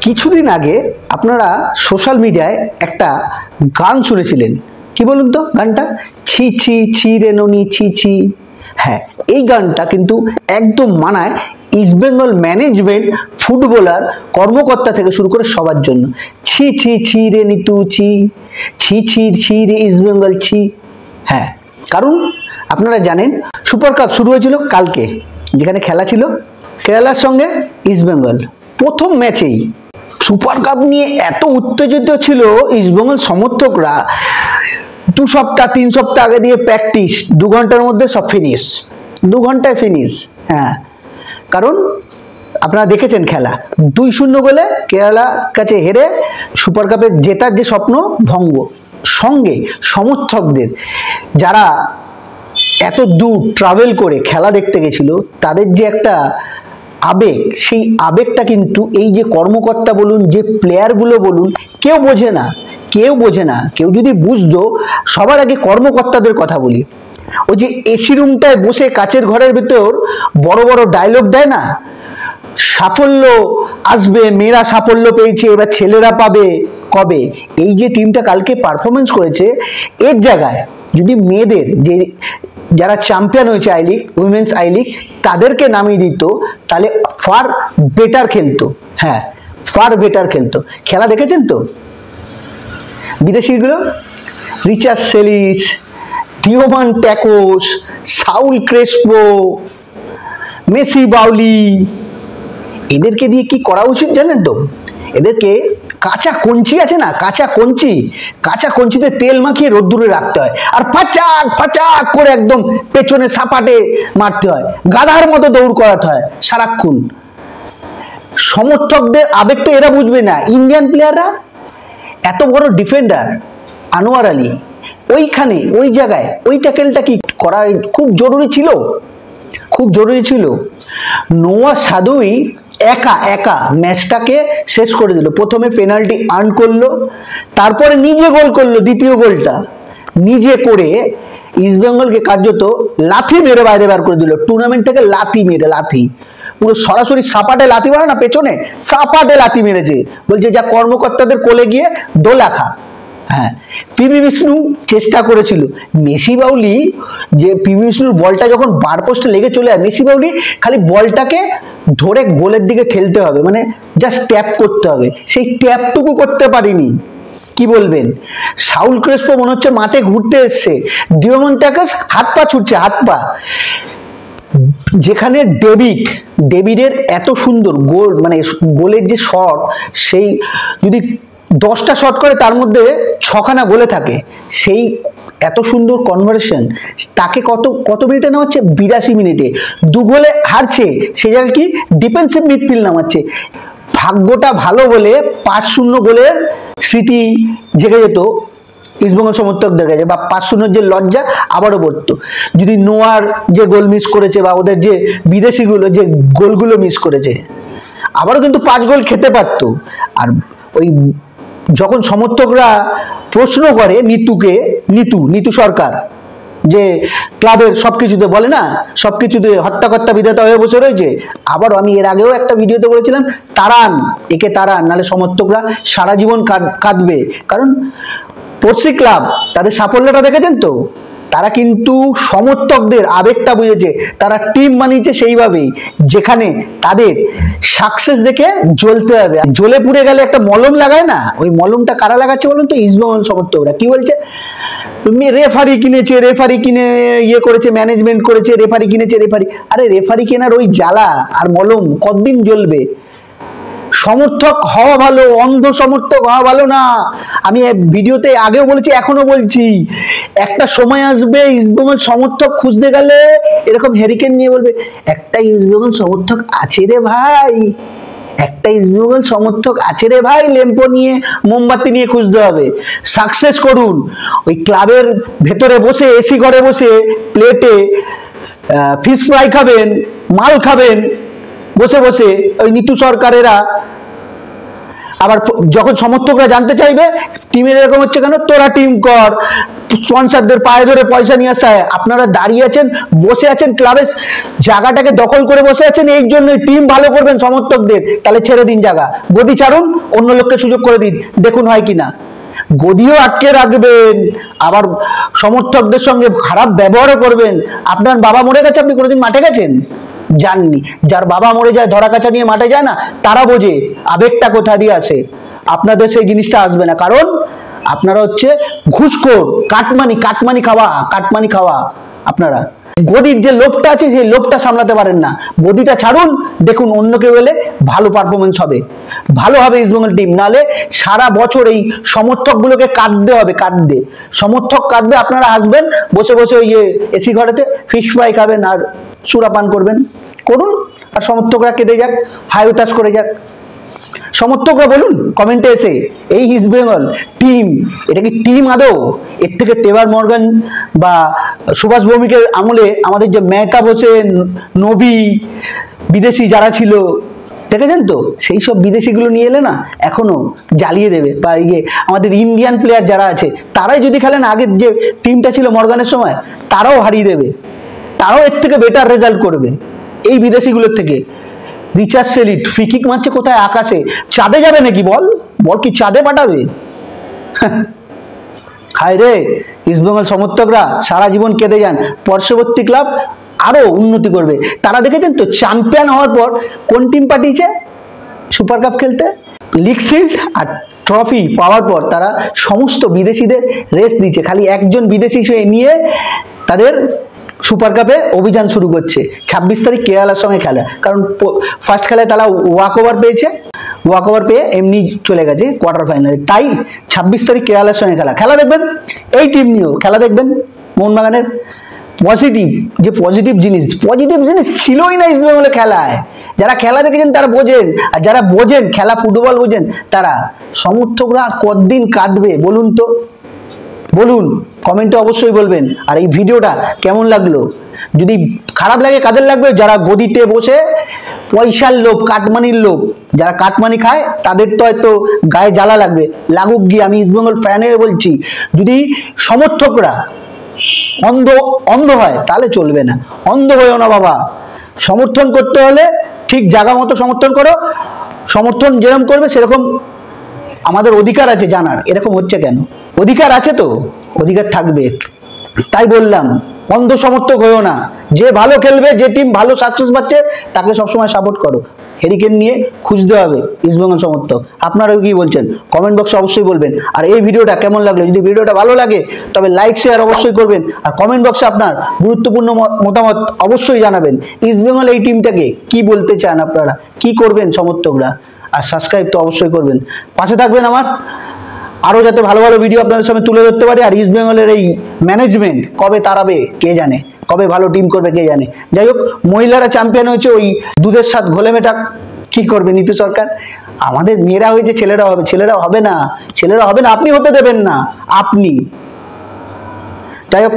কিছুদিন আগে আপনারা সোশ্যাল মিডিয়ায় একটা গান শুনেছিলেন, কি বলুন তো গানটা? ছি ছি ছি রে ননি ছি ছি। হ্যাঁ, এই গানটা কিন্তু একদম মানায় ইস্ট বেঙ্গল ম্যানেজমেন্ট, ফুটবলার, কর্মকর্তা থেকে শুরু করে সবার জন্য। ছি ছি ছি রে নিতু ছি, ছি ছি ছি রে ইস্ট বেঙ্গল ছি। হ্যাঁ, কারণ আপনারা জানেন সুপার কাপ শুরু হয়েছিল কালকে, যেখানে খেলা ছিল কেরালার সঙ্গে ইস্ট বেঙ্গল। প্রথম ম্যাচেই সুপার কাপ নিয়ে এত উত্তেজিত ছিল ইস্টবেঙ্গল সমর্থকরা। 2 সপ্তাহ 3 সপ্তাহ আগে দিয়ে প্র্যাকটিস, 2 ঘন্টার মধ্যে সব ফিনিশ, 2 ঘন্টায় ফিনিশ। হ্যাঁ, কারণ আপনারা দেখেছেন খেলা 2-0 গোলে কেরালার কাছে হেরে সুপার কাপে জেতার যে স্বপ্ন ভঙ্গ। সঙ্গে সমর্থকদের, যারা এত দূর ট্রাভেল করে খেলা দেখতে গেছিল, তাদের যে একটা আবেগ, সেই আবেগটা কিন্তু এই যে কর্মকর্তা বলুন, যে প্লেয়ারগুলো বলুন, কেউ বোঝে না, কেউ বোঝে না। কেউ যদি বুঝতো, সবার আগে কর্মকর্তাদের কথা বলি। ওই যে এসি রুমটায় বসে কাচের ঘরের ভেতর বড় বড় ডায়লগ দেয় না, সাফল্য আসবে, মেয়েরা সাফল্য পেয়েছে, এবার ছেলেরা পাবে কবে। এই যে টিমটা কালকে পারফরমেন্স করেছে, এর জায়গায় যদি মেয়েদের, যে যারা চ্যাম্পিয়ন হয়েছে I league, women's I league, তাদেরকে নামিয়ে দিত, তাহলে ফার বেটার খেলতো। হ্যাঁ, ফার বেটার খেলতো। খেলা দেখেছেন তো বিদেশিগুলো? রিচার্ড সেলিস, ডিওমান ট্যাকোস, সাউল ক্রেসপো, মেসি বাউলি, এদেরকে দিয়ে কি করা উচিত জানেন তো? এদেরকে কাঁচা কঞ্চি আছে না, কাঁচা কঞ্চিতে তেল মাখিয়ে রোদ্দুরে রাখতে হয়, আর ফাচাক ফাচাক করে একদম পেছনে সাপাটে মারতে হয়, গাধার মতো দৌড় করাতে হয় সারাক্ষণ। সমর্থকদের আবেগ তো এরা বুঝবে না। ইন্ডিয়ান প্লেয়াররা, এত বড় ডিফেন্ডার আনোয়ার আলী, ওইখানে ওই জায়গায় ওই ট্যাকেলটা কি করা খুব জরুরি ছিল, খুব জরুরি ছিল। নোয়া সাদুই একা একা ম্যাচটাকে শেষ করে দিল। প্রথমে পেনাল্টি আর্ন করলো, তারপরে নিজে গোল করলো, দ্বিতীয় গোলটা নিজে করে ইস্টবেঙ্গলকে কার্যত লাথি মেরে বাইরে বার করে দিল টুর্নামেন্ট থেকে। লাথি মেরে, লাথি পুরো সরাসরি সাপাটে লাথি মারে না, পেছনে সাপাটে লাথি মেরেছে। বলছে যা কর্মকর্তাদের কোলে গিয়ে দোলা খা। হ্যাঁ, পিভি বিষ্ণু চেষ্টা করেছিল, মেসি বাউলি, যে পিভি বিষ্ণুর বলটা যখন বার পোস্টে লেগে চলে যায়, মেসি বাউলি খালি বলটাকে ধরে গোলের দিকে ঠেলতে হবে, মানে জাস্ট ট্যাপ করতে হবে, সেই ট্যাপটুকু করতে পারিনি। কি বলবেন? সাউল ক্রেসপো মনে হচ্ছে মাঠে ঘুরতে এসছে, ডিওমান ট্যাকোস হাত পা ছুটছে, হাত পা। যেখানে ডেভিডের এত সুন্দর গোল, মানে গোলের যে শট, সেই যদি 10টা শট করে তার মধ্যে 6খানা গোলে থাকে, সেই এত সুন্দর কনভার্সন, তাকে কত মিনিটে নামাচ্ছে? 82 মিনিটে। 2 গোলে হারছে, সে জায়গায় কি ডিফেন্সিভ মিডফিল্ড নামাচ্ছে। ভাগ্যটা ভালো বলে 5-0 গোলের স্মৃতি জেগে যেত ইস্টবেঙ্গল সমর্থকদের কাছে, বা 5-0 যে লজ্জা আবারও পড়তো যদি নোয়ার যে গোল মিস করেছে, বা ওদের যে বিদেশিগুলো যে গোলগুলো মিস করেছে, আবারও কিন্তু 5 গোল খেতে পারতো। আর ওই যখন সমর্থকরা প্রশ্ন করে নিতু সরকার, যে ক্লাবের সবকিছুতে বলে না, সবকিছুতে হত্যাকর্তা বিধাতা হয়ে বসে রয়েছে, আবার আমি এর আগেও একটা ভিডিওতে বলেছিলাম, তারান একে, তারান, নাহলে সমর্থকরা সারা জীবন কাঁদবে। কারণ পড়শি ক্লাব, তাদের সাফল্যটা দেখেছেন তো, তারা কিন্তু সমর্থকদের আবেগটা বুঝেছে, তারা টিম বানিয়েছে সেইভাবেই, যেখানে তাদের সাকসেস দেখে জ্বলতে হবে। জ্বলে পুড়ে গেলে একটা মলম লাগায় না, ওই মলমটা কারা লাগাচ্ছে বলুন তো? ইস্টবেঙ্গল সমর্থকরা। কি বলছে? রেফারি কিনেছে, রেফারি কিনে ইয়ে করেছে, ম্যানেজমেন্ট করেছে, রেফারি কিনেছে, রেফারি। আরে রেফারি কেনার ওই জ্বালা আর মলম কতদিন জ্বলবে? সমর্থক হওয়া ভালো, অন্ধ সমর্থক হওয়া ভালো না। আমি ভিডিওতে আগেও বলেছি, এখনো বলছি, একটা সময় আসবে ইস্টবেঙ্গল সমর্থক খুঁজতে গেলে এরকম হ্যারিকেন নিয়ে বলবে, একটা ইস্টবেঙ্গল সমর্থক আছে রে ভাই, একটা ইস্টবেঙ্গল সমর্থক আছে রে ভাই, ল্যাম্পো নিয়ে, মোমবাতি নিয়ে খুঁজতে হবে। সাকসেস করুন, ওই ক্লাবের ভেতরে বসে, এসি ঘরে বসে প্লেটে ফিশ ফ্রাই খাবেন, মাল খাবেন বসে বসে, ওই নিতু সরকারেরা আবার যখন সমর্থকরা জানতে চাইবে টিমের এরকম হচ্ছে কেন, তোরা টিম কর, স্পন্সরদের পায়ে ধরে পয়সা নিয়ে আসতে হয়। আপনারা দাঁড়িয়ে আছেন, বসে আছেন, ক্লাবের জায়গাটাকে দখল করে বসে আছেন, এই জন্যই টিম ভালো করবেন সমর্থকদের, তাহলে ছেড়ে দিন জায়গা, গদি ছাড়ুন, অন্য লোককে সুযোগ করে দিন, দেখুন হয় কিনা। গদিও আটকে রাখবেন, আবার সমর্থকদের সঙ্গে খারাপ ব্যবহারও করবেন। আপনার বাবা মরে গেছে, আপনি কোনোদিন মাঠে গেছেন? যাননি। যার বাবা মরে যায়, ধরা কাছা নিয়ে মাঠে যায় না, তারা বোঝে আবেগটা কোথা দিয়ে আসে। আপনাদের সেই জিনিসটা আসবে না, কারণ আপনারা হচ্ছে ঘুষখোর, কাটমানি খাওয়া আপনারা। গদির যে লোভটা আছে, সেই লোভটা সামলাতে পারেন না, গদিটা ছাড়ুন, দেখুন অন্য কেউ এলে ভালো পারফরমেন্স হবে, ভালো হবে ইস্টবেঙ্গল টিম। নালে সারা বছর এই সমর্থকগুলোকে কাঁদতে হবে, সমর্থক কাঁদবে, আপনারা আসবেন, বসে বসে ওই এসি ঘরেতে ফিশ ফ্রাই খাবেন আর সুরাপান করুন, আর সমর্থকরা কেঁদে যাক, হাই উতাস করে যাক। সমর্থকরা বলুন কমেন্টে এসে, এই ইস্টবেঙ্গল টিম, এটা কি টিম আদৌ? এর থেকে টেবার মর্গান বা সুভাষ ভৌমিকের আমলে আমাদের যে মেহতাব হোসেন, নবী, বিদেশি যারা ছিল, দেখেছেন তো, সেই সব বিদেশিগুলো নিয়ে এলে না এখনো জ্বালিয়ে দেবে। বা আমাদের ইন্ডিয়ান প্লেয়ার যারা আছে, তারাই যদি খেলেন, আগের যে টিমটা ছিল মর্গানের সময়, তারাও হারিয়ে দেবে, তারাও এর থেকে বেটার রেজাল্ট করবে এই বিদেশিগুলোর থেকে। রিচার্ড সেলিট ফ্রিকিক মারছে কোথায়? আকাশে। চাঁদে যাবে নাকি? বল কি চাঁদে পাঠাবে? হায় রে, ইস্টবেঙ্গল সমর্থকরা সারা জীবন কেঁদে যান, পার্শ্ববর্তী ক্লাব আরো উন্নতি করবে। তারা দেখেছেন তো, চ্যাম্পিয়ন হওয়ার পর কোন টিম পাঠিয়েছে সুপার কাপ খেলতে? লিগ শিল্ড আর ট্রফি পাওয়ার পর তারা সমস্ত বিদেশিদের রেস্ট দিচ্ছে, খালি একজন বিদেশি নিয়ে তাদের সুপার কাপে অভিযান শুরু করছে। 26 তারিখ কেরালার সঙ্গে খেলা, কারণ ফার্স্ট খেলায় তারা ওয়াক ওভার পেয়ে এমনি চলে গেছে কোয়ার্টার ফাইনালে, তাই 26 তারিখ কেরালার সঙ্গে খেলা দেখবেন। এই টিম নিয়েও খেলা দেখবেন মোহনবাগানের। পজিটিভ জিনিস ছিলই না ইস্টবেঙ্গলে খেলায়। যারা খেলা দেখেছেন তারা বোঝেন, আর যারা বোঝেন খেলা, ফুটবল বোঝেন, তারা সমর্থকরা কতদিন কাঁদবে বলুন তো, বলুন কমেন্টে অবশ্যই বলবেন। আর এই ভিডিওটা কেমন লাগলো? যদি খারাপ লাগে, কাদের লাগবে? যারা গদিতে বসে পয়সার লোভ, কাটমানির লোভ, যারা কাটমানি খায়, তাদের তো হয়তো গায়ে জ্বালা লাগবে, লাগুক গিয়ে। আমি ইস্টবেঙ্গল ফ্যানের বলছি, যদি সমর্থকরা অন্ধ হয় তাহলে চলবে না, অন্ধ হয়েও না বাবা। সমর্থন করতে হলে ঠিক জায়গা মতো সমর্থন করো, সমর্থন যেরকম করবে সেরকম আমাদের অধিকার আছে জানার, এরকম হচ্ছে কেন? অধিকার আছে তো, অধিকার থাকবে। তাই বললাম, অন্ধ সমর্থক হয়েও না। যে ভালো খেলবে, যে টিম ভালো সাকসেস পাচ্ছে, তাকে সবসময় সাপোর্ট করো। হেরিকেন নিয়ে খুঁজতে হবে ইস্টবেঙ্গল সমর্থক। আপনারাও কি বলছেন কমেন্ট বক্সে অবশ্যই বলবেন। আর এই ভিডিওটা কেমন লাগলো? যদি ভিডিওটা ভালো লাগে তবে লাইক শেয়ার অবশ্যই করবেন, আর কমেন্ট বক্সে আপনার গুরুত্বপূর্ণ মতামত অবশ্যই জানাবেন। ইস্টবেঙ্গল এই টিমটাকে কি বলতে চান আপনারা, কি করবেন সমর্থকরা? আর সাবস্ক্রাইব তো অবশ্যই করবেন, পাশে থাকবেন আমার, আরো যাতে ভালো ভালো ভিডিও আপনাদের সামনে তুলে ধরতে পারি। আর ইস্টবেঙ্গলের এই ম্যানেজমেন্ট কবে তাড়াবে কে জানে, কবে ভালো টিম করবে কে জানে। যাই হোক, মহিলারা চ্যাম্পিয়ন হয়েছে, ওই দুধের স্বাদ ঘোলে মেটা কি করবে নীতি সরকার? আমাদের মেয়েরা হয়েছে, ছেলেরা হবে না, আপনি হতে দেবেন না, আপনি। যাই হোক,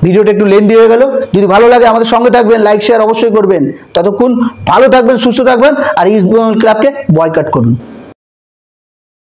ভিডিওটা একটু লেন্দি হয়ে গেল। যদি ভালো লাগে আমাদের সঙ্গে থাকবেন, লাইক শেয়ার অবশ্যই করবেন। ততক্ষণ ভালো থাকবেন, সুস্থ থাকবেন, আর ইস্টবেঙ্গল ক্লাবকে বয়কট করুন।